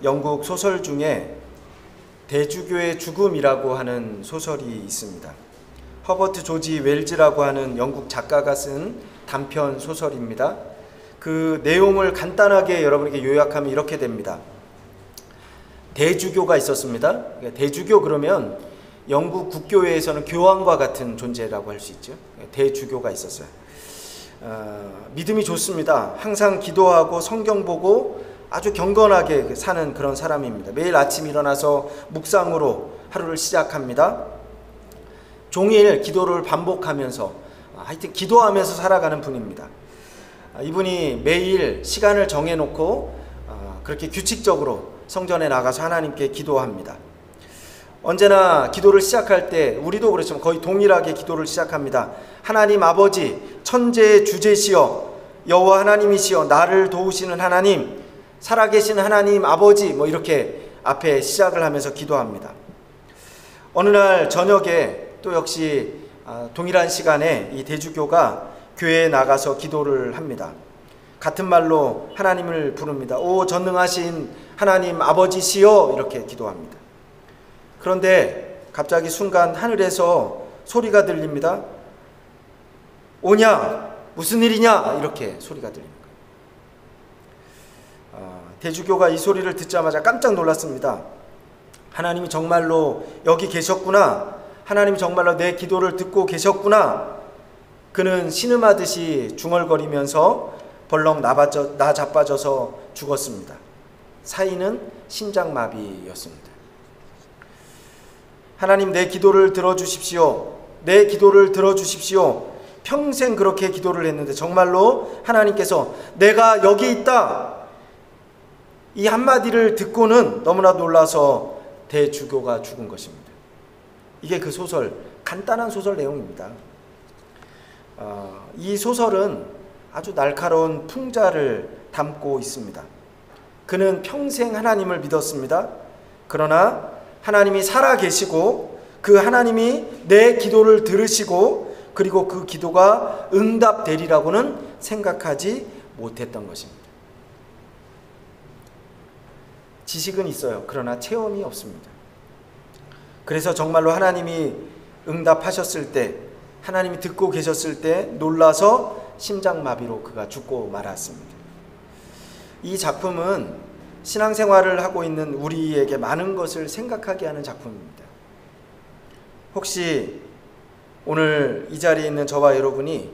영국 소설 중에 대주교의 죽음이라고 하는 소설이 있습니다. 허버트 조지 웰즈라고 하는 영국 작가가 쓴 단편 소설입니다. 그 내용을 간단하게 여러분에게 요약하면 이렇게 됩니다. 대주교가 있었습니다. 대주교 그러면 영국 국교회에서는 교황과 같은 존재라고 할 수 있죠. 대주교가 있었어요. 믿음이 좋습니다. 항상 기도하고 성경 보고 아주 경건하게 사는 그런 사람입니다. 매일 아침 일어나서 묵상으로 하루를 시작합니다. 종일 기도를 반복하면서 하여튼 기도하면서 살아가는 분입니다. 이분이 매일 시간을 정해놓고 그렇게 규칙적으로 성전에 나가서 하나님께 기도합니다. 언제나 기도를 시작할 때 우리도 그렇지만 거의 동일하게 기도를 시작합니다. 하나님 아버지 천재의 주제시여 여호와 하나님이시여 나를 도우시는 하나님 살아계신 하나님 아버지 이렇게 앞에 시작을 하면서 기도합니다. 어느 날 저녁에 또 역시 동일한 시간에 이 대주교가 교회에 나가서 기도를 합니다. 같은 말로 하나님을 부릅니다. 오 전능하신 하나님 아버지시여 이렇게 기도합니다. 그런데 갑자기 순간 하늘에서 소리가 들립니다. 오냐 무슨 일이냐 이렇게 소리가 들립니다. 대주교가 이 소리를 듣자마자 깜짝 놀랐습니다. 하나님이 정말로 여기 계셨구나. 하나님이 정말로 내 기도를 듣고 계셨구나. 그는 신음하듯이 중얼거리면서 벌렁 나자빠져서 죽었습니다. 사인은 심장마비였습니다. 하나님 내 기도를 들어주십시오. 내 기도를 들어주십시오. 평생 그렇게 기도를 했는데 정말로 하나님께서 내가 여기 있다. 이 한마디를 듣고는 너무나 놀라서 대주교가 죽은 것입니다. 이게 그 소설, 간단한 소설 내용입니다. 이 소설은 아주 날카로운 풍자를 담고 있습니다. 그는 평생 하나님을 믿었습니다. 그러나 하나님이 살아계시고 그 하나님이 내 기도를 들으시고 그리고 그 기도가 응답되리라고는 생각하지 못했던 것입니다. 지식은 있어요. 그러나 체험이 없습니다. 그래서 정말로 하나님이 응답하셨을 때 하나님이 듣고 계셨을 때 놀라서 심장마비로 그가 죽고 말았습니다. 이 작품은 신앙생활을 하고 있는 우리에게 많은 것을 생각하게 하는 작품입니다. 혹시 오늘 이 자리에 있는 저와 여러분이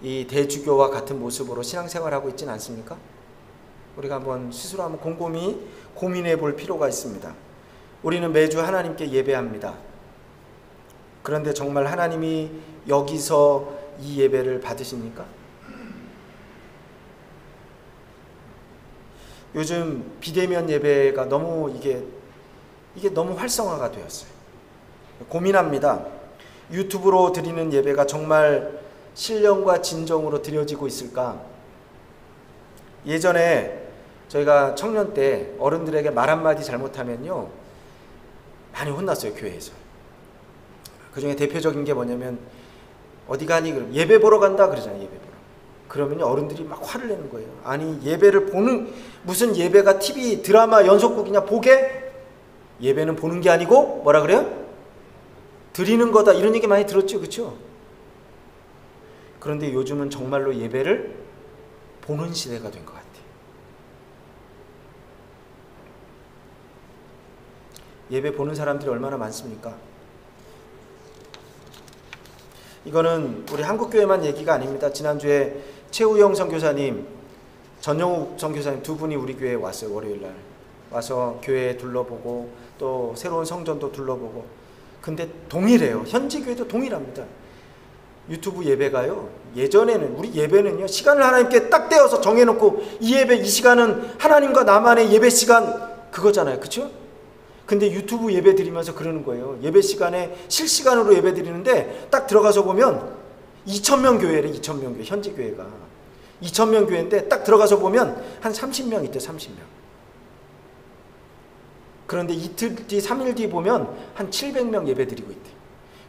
이 대주교와 같은 모습으로 신앙생활하고 있지는 않습니까? 우리가 한번 스스로 한번 곰곰이 고민해 볼 필요가 있습니다. 우리는 매주 하나님께 예배합니다. 그런데 정말 하나님이 여기서 이 예배를 받으십니까? 요즘 비대면 예배가 너무 이게 너무 활성화가 되었어요. 고민합니다. 유튜브로 드리는 예배가 정말 신령과 진정으로 드려지고 있을까? 예전에 저희가 청년 때 어른들에게 말 한마디 잘못하면요 많이 혼났어요. 교회에서. 그 중에 대표적인 게 뭐냐면 어디 가니? 그럼 예배 보러 간다 그러잖아요. 예배 보러. 그러면 어른들이 막 화를 내는 거예요. 아니 예배를 보는 무슨 예배가 TV 드라마 연속극이냐 보게? 예배는 보는 게 아니고 뭐라 그래요? 드리는 거다. 이런 얘기 많이 들었죠. 그렇죠? 그런데 요즘은 정말로 예배를 보는 시대가 된 것 같아요. 예배 보는 사람들이 얼마나 많습니까? 이거는 우리 한국교회만 얘기가 아닙니다. 지난주에 최우영 선교사님, 전영욱 선교사님 두 분이 우리 교회에 왔어요. 월요일날 와서 교회 둘러보고 또 새로운 성전도 둘러보고. 근데 동일해요. 현지 교회도 동일합니다. 유튜브 예배가요, 예전에는 우리 예배는요 시간을 하나님께 딱 떼어서 정해놓고 이 예배 이 시간은 하나님과 나만의 예배 시간 그거잖아요. 그렇죠? 근데 유튜브 예배 드리면서 그러는 거예요. 예배 시간에 실시간으로 예배 드리는데 딱 들어가서 보면 2,000명 교회래. 2,000명 교회. 현지 교회가 2,000명 교회인데 딱 들어가서 보면 한 30명 있대. 30명. 그런데 이틀 뒤 3일 뒤 보면 한 700명 예배 드리고 있대.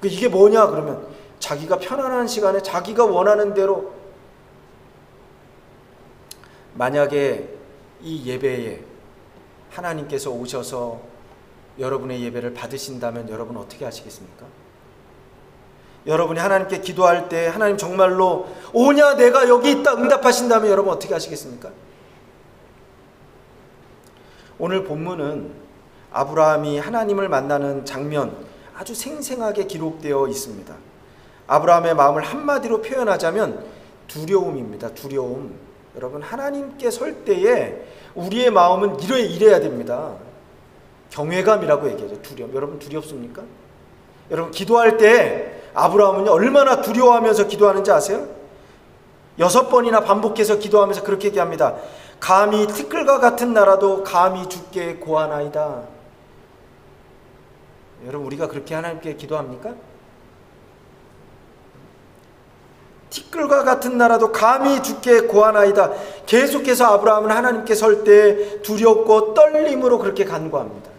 이게 뭐냐 그러면 자기가 편안한 시간에 자기가 원하는 대로. 만약에 이 예배에 하나님께서 오셔서 여러분의 예배를 받으신다면 여러분 어떻게 하시겠습니까? 여러분이 하나님께 기도할 때 하나님 정말로 오냐 내가 여기 있다 응답하신다면 여러분 어떻게 하시겠습니까? 오늘 본문은 아브라함이 하나님을 만나는 장면 아주 생생하게 기록되어 있습니다. 아브라함의 마음을 한마디로 표현하자면 두려움입니다. 두려움. 여러분 하나님께 설 때에 우리의 마음은 이래야 됩니다. 경외감이라고 얘기하죠. 두려움. 여러분 두렵습니까? 여러분 기도할 때 아브라함은 얼마나 두려워하면서 기도하는지 아세요? 6번이나 반복해서 기도하면서 그렇게 얘기합니다. 감히 티끌과 같은 나라도 감히 주께 고하나이다. 여러분 우리가 그렇게 하나님께 기도합니까? 티끌과 같은 나라도 감히 주께 고하나이다. 계속해서 아브라함은 하나님께 설 때 두렵고 떨림으로 그렇게 간구합니다.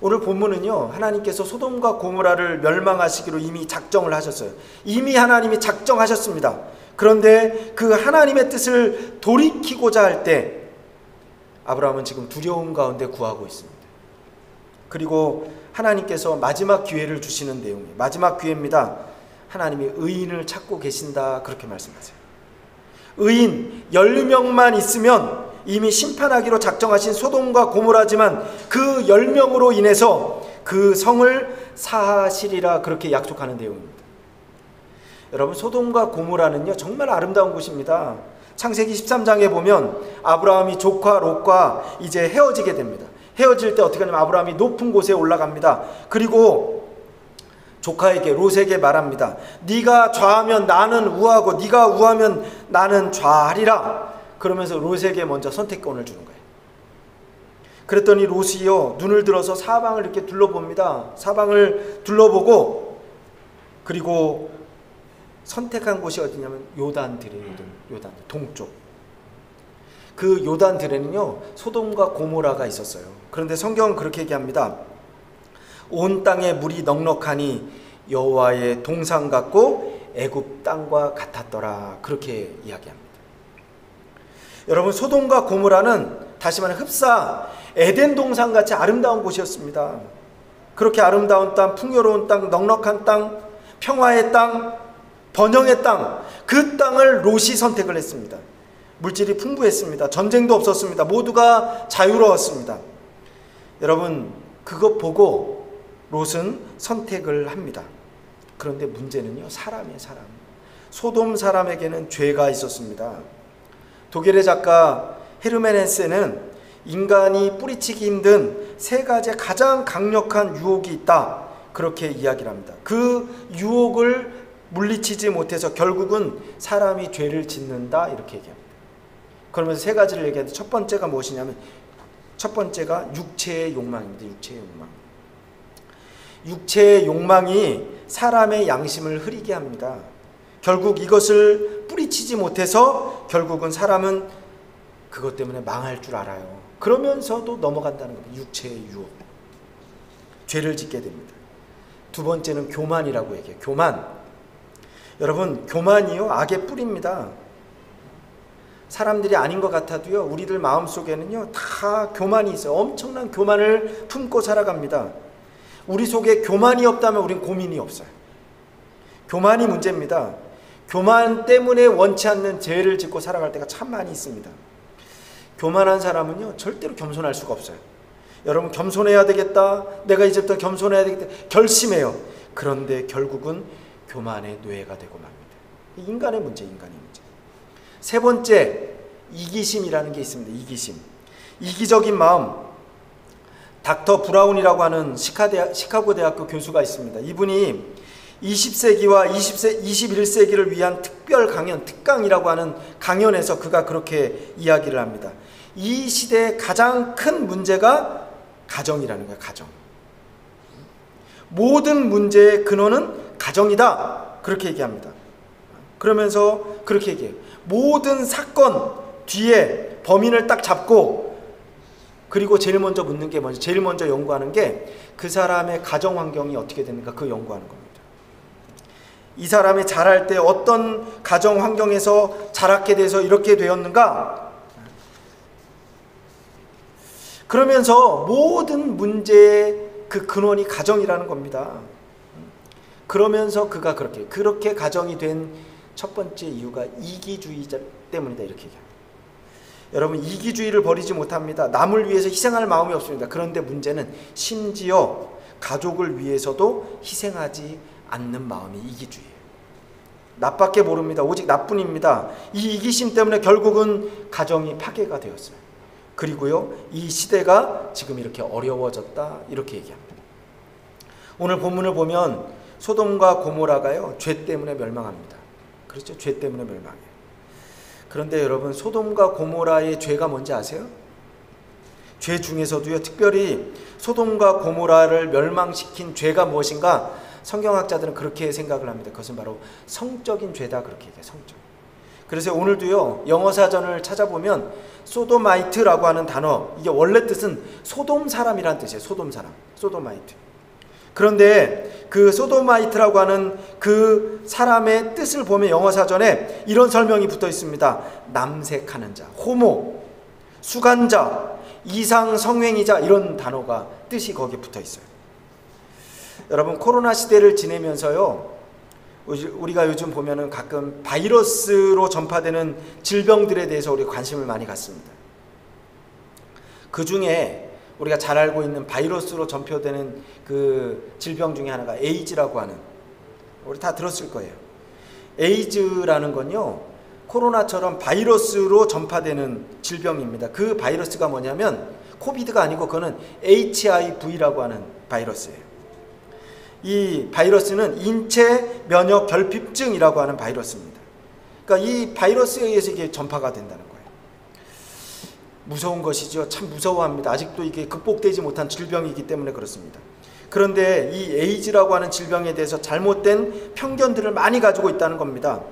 오늘 본문은요, 하나님께서 소돔과 고모라를 멸망하시기로 이미 작정을 하셨어요. 이미 하나님이 작정하셨습니다. 그런데 그 하나님의 뜻을 돌이키고자 할 때 아브라함은 지금 두려움 가운데 구하고 있습니다. 그리고 하나님께서 마지막 기회를 주시는 내용이에요. 마지막 기회입니다. 하나님이 의인을 찾고 계신다 그렇게 말씀하세요. 의인 10명만 있으면 이미 심판하기로 작정하신 소돔과 고모라지만 그 10명으로 인해서 그 성을 사하시리라 그렇게 약속하는 내용입니다. 여러분 소돔과 고모라는요 정말 아름다운 곳입니다. 창세기 13장에 보면 아브라함이 조카 롯과 이제 헤어지게 됩니다. 헤어질 때 어떻게 하냐면 아브라함이 높은 곳에 올라갑니다. 그리고 조카에게 롯에게 말합니다. 네가 좌하면 나는 우하고 네가 우하면 나는 좌하리라. 그러면서 롯에게 먼저 선택권을 주는 거예요. 그랬더니 롯이요 눈을 들어서 사방을 이렇게 둘러봅니다. 사방을 둘러보고 그리고 선택한 곳이 어디냐면 요단들이에요. 요단 동쪽. 그 요단들에는요 소돔과 고모라가 있었어요. 그런데 성경은 그렇게 얘기합니다. 온 땅에 물이 넉넉하니 여호와의 동산 같고 애굽 땅과 같았더라 그렇게 이야기합니다. 여러분 소돔과 고모라는 다시 말해 흡사 에덴 동산같이 아름다운 곳이었습니다. 그렇게 아름다운 땅, 풍요로운 땅, 넉넉한 땅, 평화의 땅, 번영의 땅, 그 땅을 롯이 선택을 했습니다. 물질이 풍부했습니다. 전쟁도 없었습니다. 모두가 자유로웠습니다. 여러분 그것 보고 롯은 선택을 합니다. 그런데 문제는요 사람이에요. 사람. 소돔 사람에게는 죄가 있었습니다. 독일의 작가 헤르멘 헤세는 인간이 뿌리치기 힘든 3가지 가장 강력한 유혹이 있다 그렇게 이야기를 합니다. 그 유혹을 물리치지 못해서 결국은 사람이 죄를 짓는다 이렇게 얘기합니다. 그러면서 3가지를 얘기하는데 첫 번째가 무엇이냐면 첫 번째가 육체의 욕망입니다. 육체의 욕망. 육체의 욕망이 사람의 양심을 흐리게 합니다. 결국 이것을 뿌리치지 못해서 결국은 사람은 그것 때문에 망할 줄 알아요. 그러면서도 넘어간다는 겁니다. 육체의 유혹. 죄를 짓게 됩니다. 두 번째는 교만이라고 얘기해요. 교만. 여러분 교만이요 악의 뿌리입니다. 사람들이 아닌 것 같아도요 우리들 마음속에는요 다 교만이 있어요. 엄청난 교만을 품고 살아갑니다. 우리 속에 교만이 없다면 우린 고민이 없어요. 교만이 문제입니다. 교만 때문에 원치 않는 죄를 짓고 살아갈 때가 참 많이 있습니다. 교만한 사람은요 절대로 겸손할 수가 없어요. 여러분 겸손해야 되겠다. 내가 이제부터 겸손해야 되겠다. 결심해요. 그런데 결국은 교만의 노예가 되고 맙니다. 인간의 문제, 인간의 문제. 세 번째, 이기심이라는 게 있습니다. 이기심. 이기적인 마음. 닥터 브라운이라고 하는 시카고 대학교 교수가 있습니다. 이분이 20세기와 21세기를 위한 특별 강연, 특강이라고 하는 강연에서 그가 그렇게 이야기를 합니다. 이 시대의 가장 큰 문제가 가정이라는 거예요. 가정. 모든 문제의 근원은 가정이다. 그렇게 얘기합니다. 그러면서 그렇게 얘기해요. 모든 사건 뒤에 범인을 딱 잡고 그리고 제일 먼저 묻는 게 뭐죠? 제일 먼저 연구하는 게 그 사람의 가정 환경이 어떻게 되는가 그 연구하는 겁니다. 이 사람이 자랄 때 어떤 가정 환경에서 자랐게 돼서 이렇게 되었는가? 그러면서 모든 문제의 그 근원이 가정이라는 겁니다. 그러면서 그가 그렇게 가정이 된 첫 번째 이유가 이기주의자 때문이다, 이렇게 얘기합니다. 여러분, 이기주의를 버리지 못합니다. 남을 위해서 희생할 마음이 없습니다. 그런데 문제는 심지어 가족을 위해서도 희생하지 않는 마음이 이기주의예요. 나밖에 모릅니다. 오직 나뿐입니다. 이 이기심 때문에 결국은 가정이 파괴가 되었어요. 그리고요, 이 시대가 지금 이렇게 어려워졌다, 이렇게 얘기합니다. 오늘 본문을 보면 소돔과 고모라가요, 죄 때문에 멸망합니다. 그렇죠? 죄 때문에 멸망해요. 그런데 여러분, 소돔과 고모라의 죄가 뭔지 아세요? 죄 중에서도요, 특별히 소돔과 고모라를 멸망시킨 죄가 무엇인가? 성경학자들은 그렇게 생각을 합니다. 그것은 바로 성적인 죄다, 그렇게 얘기해요. 성적. 그래서 오늘도요, 영어 사전을 찾아보면 소도마이트라고 하는 단어, 이게 원래 뜻은 소돔 사람이라는 뜻이에요. 소돔 사람, 소도마이트. 그런데 그 소도마이트라고 하는 그 사람의 뜻을 보면 영어 사전에 이런 설명이 붙어 있습니다. 남색하는 자, 호모, 수간자, 이상 성행위자, 이런 단어가 뜻이 거기에 붙어 있어요. 여러분, 코로나 시대를 지내면서요, 우리가 요즘 보면은 가끔 바이러스로 전파되는 질병들에 대해서 우리 관심을 많이 갖습니다. 그 중에 우리가 잘 알고 있는 바이러스로 전파되는 그 질병 중에 하나가 에이즈라고 하는, 우리 다 들었을 거예요. 에이즈라는 건요, 코로나처럼 바이러스로 전파되는 질병입니다. 그 바이러스가 뭐냐면 코비드가 아니고 그거는 HIV라고 하는 바이러스예요. 이 바이러스는 인체 면역 결핍증이라고 하는 바이러스입니다. 그러니까 이 바이러스에 의해서 이게 전파가 된다는 거예요. 무서운 것이죠. 참 무서워합니다. 아직도 이게 극복되지 못한 질병이기 때문에 그렇습니다. 그런데 이 에이즈라고 하는 질병에 대해서 잘못된 편견들을 많이 가지고 있다는 겁니다.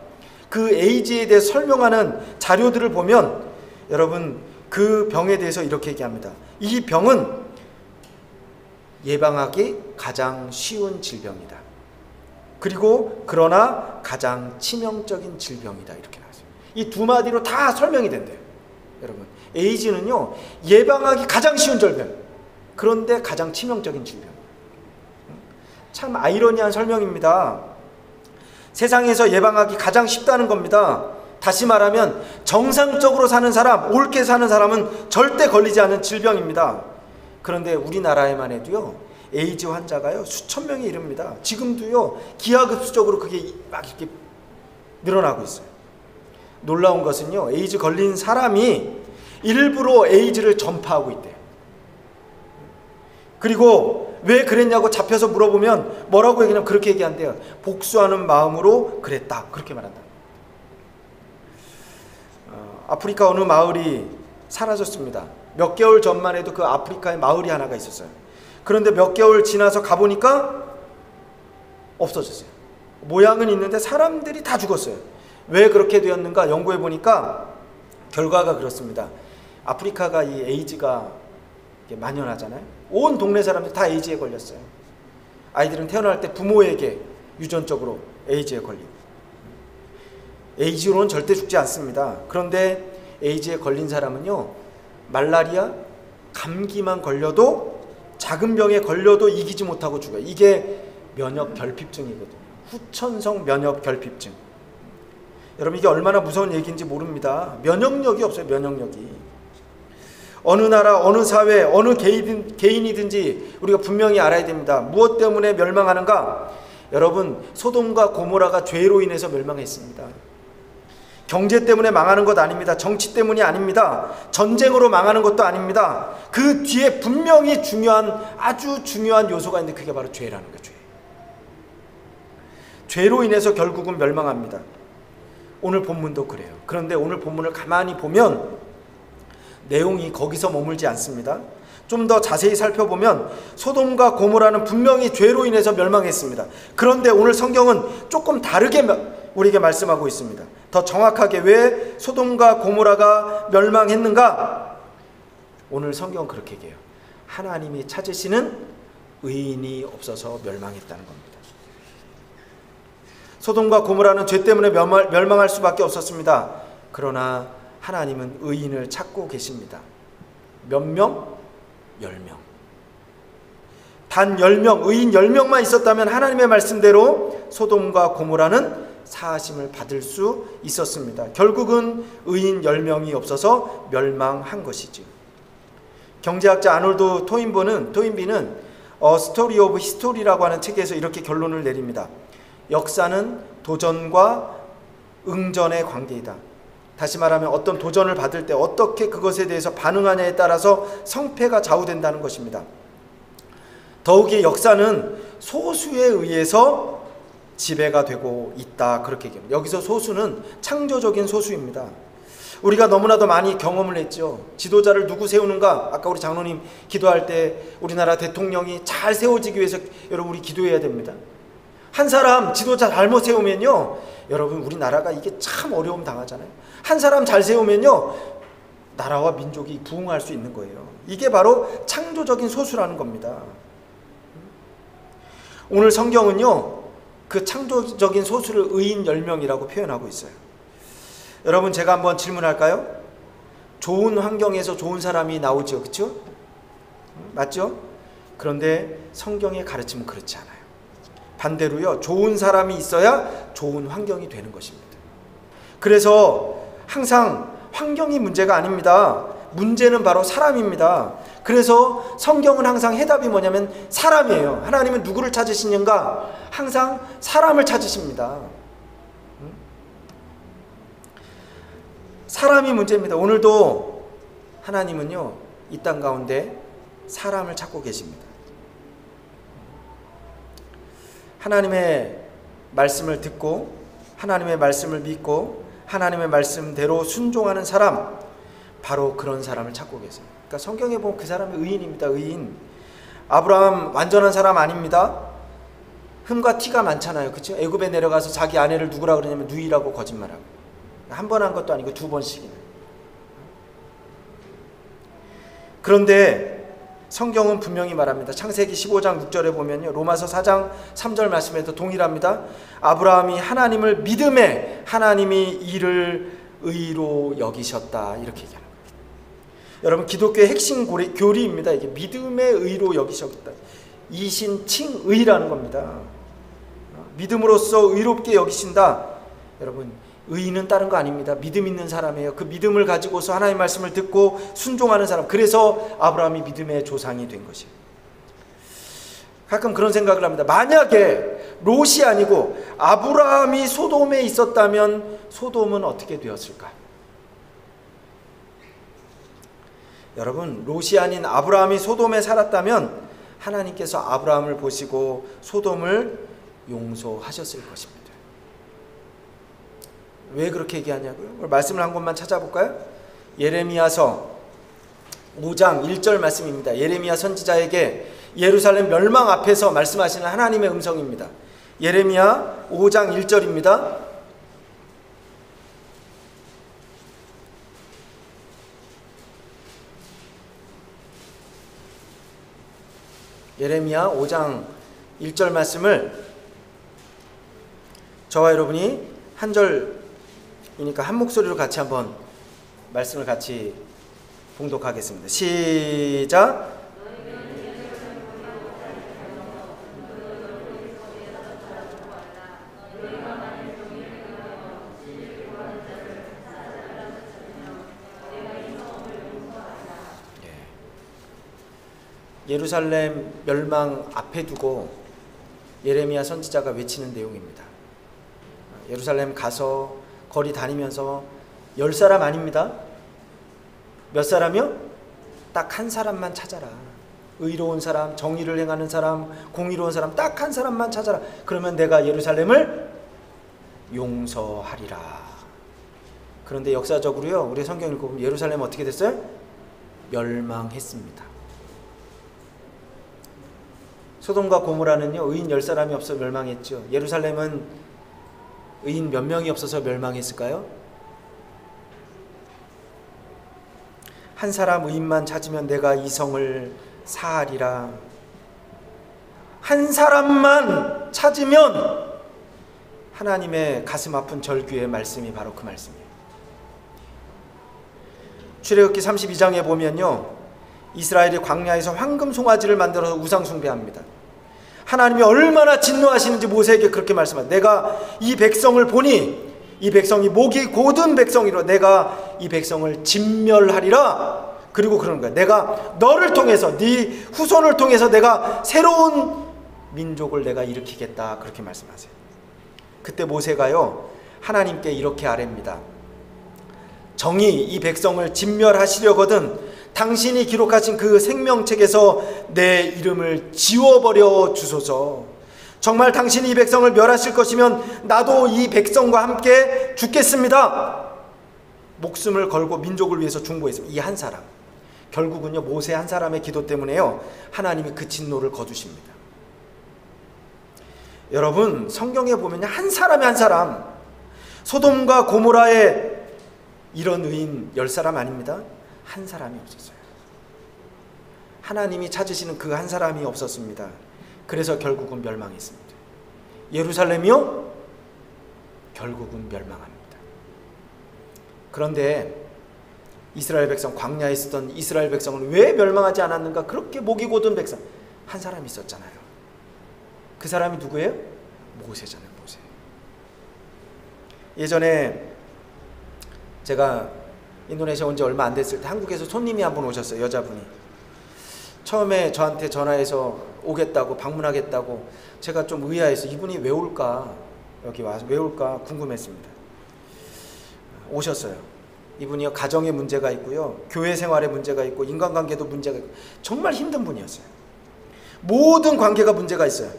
그 에이즈에 대해 설명하는 자료들을 보면 여러분, 그 병에 대해서 이렇게 얘기합니다. 이 병은 예방하기 가장 쉬운 질병이다. 그리고 그러나 가장 치명적인 질병이다, 이렇게 나왔어요. 이 두 마디로 다 설명이 된대요. 여러분, 에이즈는요, 예방하기 가장 쉬운 질병, 그런데 가장 치명적인 질병. 참 아이러니한 설명입니다. 세상에서 예방하기 가장 쉽다는 겁니다. 다시 말하면 정상적으로 사는 사람, 옳게 사는 사람은 절대 걸리지 않는 질병입니다. 그런데 우리나라에만 해도요, 에이즈 환자가요, 수천 명에 이릅니다. 지금도요, 기하급수적으로 그게 막 이렇게 늘어나고 있어요. 놀라운 것은요, 에이즈 걸린 사람이 일부러 에이즈를 전파하고 있대요. 그리고 왜 그랬냐고 잡혀서 물어보면 뭐라고 얘기하냐면 그렇게 얘기한대요. 복수하는 마음으로 그랬다, 그렇게 말한다. 아프리카 어느 마을이 사라졌습니다. 몇 개월 전만 해도 그 아프리카에 마을이 하나가 있었어요. 그런데 몇 개월 지나서 가보니까 없어졌어요. 모양은 있는데 사람들이 다 죽었어요. 왜 그렇게 되었는가 연구해 보니까 결과가 그렇습니다. 아프리카가 이 에이즈가 만연하잖아요. 온 동네 사람들 다 에이즈에 걸렸어요. 아이들은 태어날 때 부모에게 유전적으로 에이즈에 걸리고, 에이즈로는 절대 죽지 않습니다. 그런데 에이즈에 걸린 사람은요, 말라리아, 감기만 걸려도, 작은 병에 걸려도 이기지 못하고 죽어요. 이게 면역 결핍증이거든요. 후천성 면역 결핍증. 여러분, 이게 얼마나 무서운 얘기인지 모릅니다. 면역력이 없어요. 면역력이. 어느 나라, 어느 사회, 어느 개인이든지 우리가 분명히 알아야 됩니다. 무엇 때문에 멸망하는가? 여러분, 소돔과 고모라가 죄로 인해서 멸망했습니다. 경제 때문에 망하는 것 아닙니다. 정치 때문이 아닙니다. 전쟁으로 망하는 것도 아닙니다. 그 뒤에 분명히 아주 중요한 요소가 있는데 그게 바로 죄라는 거예요. 죄로 인해서 결국은 멸망합니다. 오늘 본문도 그래요. 그런데 오늘 본문을 가만히 보면 내용이 거기서 머물지 않습니다. 좀 더 자세히 살펴보면 소돔과 고모라는 분명히 죄로 인해서 멸망했습니다. 그런데 오늘 성경은 조금 다르게 우리에게 말씀하고 있습니다. 더 정확하게 왜 소돔과 고모라가 멸망했는가? 오늘 성경은 그렇게 얘기해요. 하나님이 찾으시는 의인이 없어서 멸망했다는 겁니다. 소돔과 고모라는 죄 때문에 멸망할 수밖에 없었습니다. 그러나 하나님은 의인을 찾고 계십니다. 몇 명? 10명. 단 10명, 의인 10명만 있었다면 하나님의 말씀대로 소돔과 고모라는 사하심을 받을 수 있었습니다. 결국은 의인 10명이 없어서 멸망한 것이죠. 경제학자 아놀드 토인비는 스토리 오브 히스토리라고 하는 책에서 이렇게 결론을 내립니다. 역사는 도전과 응전의 관계이다. 다시 말하면 어떤 도전을 받을 때 어떻게 그것에 대해서 반응하냐에 따라서 성패가 좌우된다는 것입니다. 더욱이 역사는 소수에 의해서 지배가 되고 있다. 그렇게 얘기합니다. 여기서 소수는 창조적인 소수입니다. 우리가 너무나도 많이 경험을 했죠. 지도자를 누구 세우는가? 아까 우리 장로님 기도할 때 우리나라 대통령이 잘 세워지기 위해서 여러분 우리 기도해야 됩니다. 한 사람 지도자 잘못 세우면요, 여러분 우리나라가 이게 참 어려움 당하잖아요. 한 사람 잘 세우면요 나라와 민족이 부흥할 수 있는 거예요. 이게 바로 창조적인 소수라는 겁니다. 오늘 성경은요 그 창조적인 소수를 의인 10명이라고 표현하고 있어요. 여러분 제가 한번 질문할까요? 좋은 환경에서 좋은 사람이 나오죠, 그렇죠? 맞죠? 그런데 성경의 가르침은 그렇지 않아요. 반대로요, 좋은 사람이 있어야 좋은 환경이 되는 것입니다. 그래서 항상 환경이 문제가 아닙니다. 문제는 바로 사람입니다. 그래서 성경은 항상 해답이 뭐냐면 사람이에요. 하나님은 누구를 찾으시는가? 항상 사람을 찾으십니다. 사람이 문제입니다. 오늘도 하나님은요 이 땅 가운데 사람을 찾고 계십니다. 하나님의 말씀을 듣고 하나님의 말씀을 믿고 하나님의 말씀대로 순종하는 사람, 바로 그런 사람을 찾고 계세요. 그러니까 성경에 보면 그 사람이 의인입니다. 의인. 아브라함 완전한 사람 아닙니다. 흠과 티가 많잖아요, 그렇죠? 애굽에 내려가서 자기 아내를 누구라 그러냐면 누이라고 거짓말하고, 한 번 한 것도 아니고 2번씩이나. 그런데 성경은 분명히 말합니다. 창세기 15장 6절에 보면요, 로마서 4장 3절 말씀에도 동일합니다. 아브라함이 하나님을 믿음에 하나님이 이를 의로 여기셨다, 이렇게 얘기합니다. 여러분 기독교의 핵심 교리입니다. 이게 믿음의 의로 여기셨다. 이신칭의라는 겁니다. 믿음으로써 의롭게 여기신다. 여러분 의인은 다른 거 아닙니다. 믿음 있는 사람이에요. 그 믿음을 가지고서 하나님의 말씀을 듣고 순종하는 사람. 그래서 아브라함이 믿음의 조상이 된 것이에요. 가끔 그런 생각을 합니다. 만약에 롯이 아니고 아브라함이 소돔에 있었다면 소돔은 어떻게 되었을까? 여러분 롯이 아닌 아브라함이 소돔에 살았다면 하나님께서 아브라함을 보시고 소돔을 용서하셨을 것입니다. 왜 그렇게 얘기하냐고요? 말씀을 한 곳만 찾아볼까요? 예레미야서 5장 1절 말씀입니다. 예레미야 선지자에게 예루살렘 멸망 앞에서 말씀하시는 하나님의 음성입니다. 예레미야 5장 1절입니다. 예레미야 5장 1절 말씀을 저와 여러분이 한 절이니까 한 목소리로 같이 한번 말씀을 같이 봉독하겠습니다. 시작. 예루살렘 멸망 앞에 두고 예레미야 선지자가 외치는 내용입니다. 예루살렘 가서 거리 다니면서 10사람 아닙니다. 몇 사람이요? 딱 한 사람만 찾아라. 의로운 사람, 정의를 행하는 사람, 공의로운 사람, 딱 한 사람만 찾아라. 그러면 내가 예루살렘을 용서하리라. 그런데 역사적으로요, 우리 성경 읽어보면 예루살렘 어떻게 됐어요? 멸망했습니다. 소돔과 고모라는요 의인 10사람이 없어 멸망했죠. 예루살렘은 의인 몇 명이 없어서 멸망했을까요? 한 사람 의인만 찾으면 내가 이 성을 사하리라. 한 사람만 찾으면 하나님의 가슴 아픈 절규의 말씀이 바로 그 말씀이에요. 출애굽기 32장에 보면요, 이스라엘이 광야에서 황금 송아지를 만들어서 우상 숭배합니다. 하나님이 얼마나 진노하시는지 모세에게 그렇게 말씀합니다. 내가 이 백성을 보니 이 백성이 목이 곧은 백성이로 내가 이 백성을 진멸하리라. 그리고 그러는 거야. 내가 너를 통해서 네 후손을 통해서 내가 새로운 민족을 내가 일으키겠다. 그렇게 말씀하세요. 그때 모세가요 하나님께 이렇게 아뢰입니다. 정히 이 백성을 진멸하시려거든 당신이 기록하신 그 생명책에서 내 이름을 지워버려 주소서. 정말 당신이 이 백성을 멸하실 것이면 나도 이 백성과 함께 죽겠습니다. 목숨을 걸고 민족을 위해서 중보했습니다. 이 한 사람, 결국은요 모세 한 사람의 기도 때문에요 하나님이 그 진노를 거두십니다. 여러분 성경에 보면 한 사람의 한 사람, 소돔과 고모라의 이런 의인 10사람 아닙니다. 한 사람이 없었어요. 하나님이 찾으시는 그 한 사람이 없었습니다. 그래서 결국은 멸망했습니다. 예루살렘이요 결국은 멸망합니다. 그런데 이스라엘 백성, 광야에 있었던 이스라엘 백성은 왜 멸망하지 않았는가? 그렇게 목이 곧은 백성 한 사람이 있었잖아요. 그 사람이 누구예요? 모세잖아요. 모세. 예전에 제가 인도네시아 온 지 얼마 안 됐을 때 한국에서 손님이 한 분 오셨어요. 여자분이. 처음에 저한테 전화해서 오겠다고, 방문하겠다고. 제가 좀 의아해서 이분이 왜 올까, 여기 와서 왜 올까 궁금했습니다. 오셨어요. 이분이요 가정에 문제가 있고요, 교회 생활에 문제가 있고, 인간관계도 문제가 있고, 정말 힘든 분이었어요. 모든 관계가 문제가 있어요.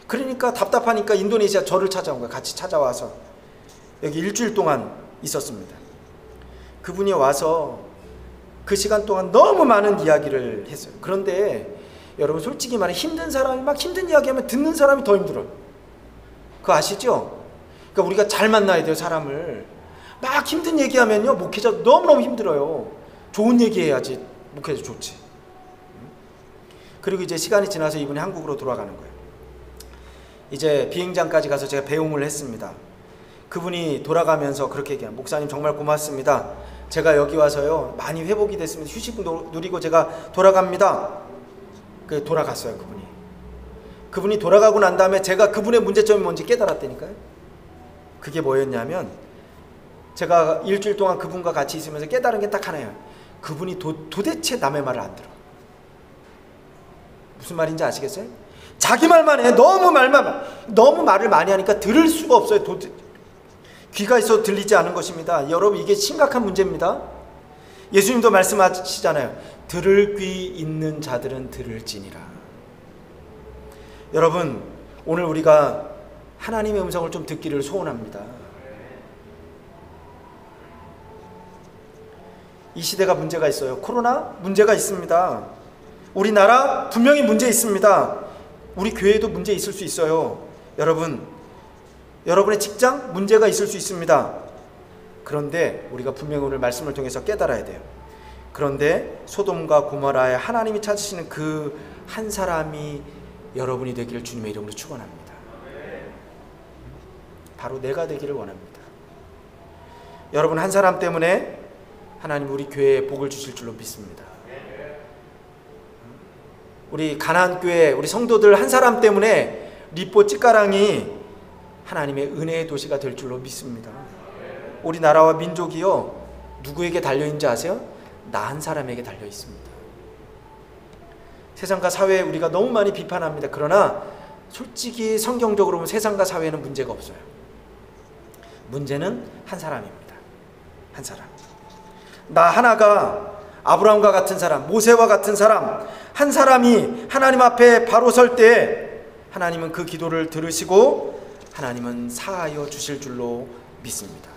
그러니까 답답하니까 인도네시아 저를 찾아온 거예요. 같이 찾아와서 여기 일주일 동안 있었습니다. 그분이 와서 그 시간 동안 너무 많은 이야기를 했어요. 그런데 여러분 솔직히 말해 힘든 사람이 막 힘든 이야기하면 듣는 사람이 더 힘들어요. 그거 아시죠? 그러니까 우리가 잘 만나야 돼요. 사람을 막 힘든 얘기하면요 목회자 너무너무 힘들어요. 좋은 얘기해야지 목회자 좋지. 그리고 이제 시간이 지나서 이분이 한국으로 돌아가는 거예요. 이제 비행장까지 가서 제가 배웅을 했습니다. 그분이 돌아가면서 그렇게 얘기해요. 목사님 정말 고맙습니다. 제가 여기 와서요 많이 회복이 됐습니다. 휴식 누리고 제가 돌아갑니다. 그 돌아갔어요. 그분이 돌아가고 난 다음에 제가 그분의 문제점이 뭔지 깨달았다니까요. 그게 뭐였냐면 제가 일주일 동안 그분과 같이 있으면서 깨달은 게 딱 하나예요. 그분이 도대체 남의 말을 안 들어. 무슨 말인지 아시겠어요? 자기 말만 해. 너무 말을 많이 하니까 들을 수가 없어요. 귀가 있어도 들리지 않은 것입니다. 여러분 이게 심각한 문제입니다. 예수님도 말씀하시잖아요. 들을 귀 있는 자들은 들을지니라. 여러분 오늘 우리가 하나님의 음성을 좀 듣기를 소원합니다. 이 시대가 문제가 있어요. 코로나 문제가 있습니다. 우리나라 분명히 문제 있습니다. 우리 교회도 문제 있을 수 있어요. 여러분의 직장 문제가 있을 수 있습니다. 그런데 우리가 분명히 오늘 말씀을 통해서 깨달아야 돼요. 그런데 소돔과 고모라에 하나님이 찾으시는 그 한 사람이 여러분이 되기를 주님의 이름으로 축원합니다. 바로 내가 되기를 원합니다. 여러분 한 사람 때문에 하나님 우리 교회에 복을 주실 줄로 믿습니다. 우리 가나안 교회 우리 성도들 한 사람 때문에 리포 찌까랑이 하나님의 은혜의 도시가 될 줄로 믿습니다. 우리 나라와 민족이요 누구에게 달려있는지 아세요? 나 한 사람에게 달려있습니다. 세상과 사회에 우리가 너무 많이 비판합니다. 그러나 솔직히 성경적으로 보면 세상과 사회는 문제가 없어요. 문제는 한 사람입니다. 한 사람. 나 하나가 아브라함과 같은 사람, 모세와 같은 사람, 한 사람이 하나님 앞에 바로 설 때 하나님은 그 기도를 들으시고 하나님은 사하여 주실 줄로 믿습니다.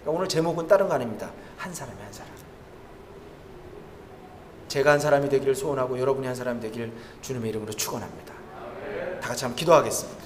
그러니까 오늘 제목은 다른 거 아닙니다. 한 사람이 한 사람. 제가 한 사람이 되기를 소원하고 여러분이 한 사람이 되기를 주님의 이름으로 축원합니다. 다 같이 한번 기도하겠습니다.